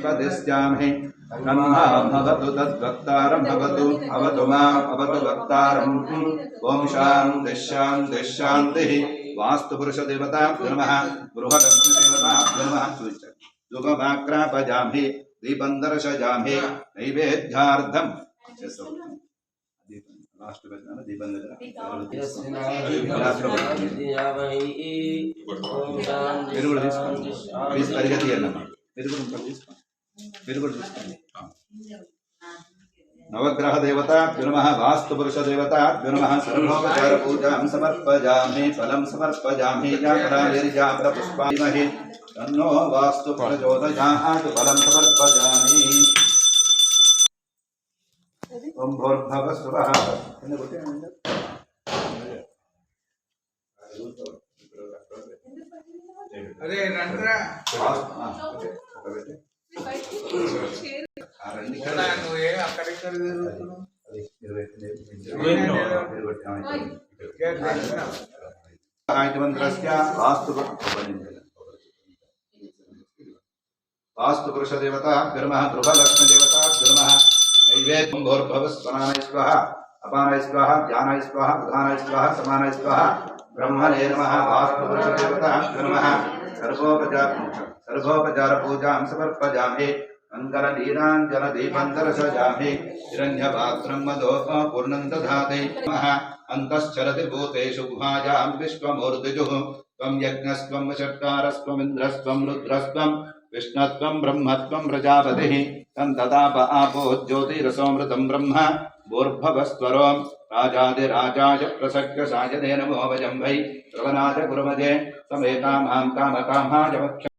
बृहस्पतिश्चामहि तन्नः भवतु तद्वक्तारं भवतु अवतु माम् अवतु वक्तारम् ओम शान्तिः शान्तिः शान्तिः वास्तुपुरुषदेवताभ्यो नमः गृहलक्ष्मीदेवताभ्यो नमः धूपमाग्रापयामि दीपं दर्शयामि नैवेद्यार्थं नवग्रह देवताभ्यो नमः वास्तुपुरुष देवताभ्यो नमः सर्वोपचार पूजां समर्पयामि फलं समर्पयामि पुष्पामि तन्नो वास्तु प्रचोदयात् फलं समर्पयामि ओम भूर्भुवः स्वः अरे रणरा वास्तुपुरुष देवता नमः गृहलक्ष्मी देवता नमः नैवेद्यं भूर्भुवः स्वाहा अपानाय स्वाहा ज्ञानाय स्वाहा प्रधानाय स्वाहा समानाय स्वाहा ब्रह्मणे नमः वास्तुपुरुष देवता नमः सर्वोपचार पूजां समर्पयामि मंगलनीराञ्जन दीपं दर्शयामि हिरण्यपात्रं मदोपमा पूर्णं दधाति नमः अन्तश्चरति भूतेषु गुहायां विश्वमूर्तिजुः त्वं यज्ञस्त्वं वषट्कारस्त्वम् इन्द्रस्त्वं रुद्रस्त्वं विष्णुत्वं ब्रह्मत्वं प्रजापतिः तं तदाप आपो ज्योतिरसोऽमृतं ब्रह्म भूर्भुवस्वरो राजादिराजाय प्रसक्यसायते नमो वयं वै श्रवणाय गुरुमजे समेकामां कामकामाय वक्ष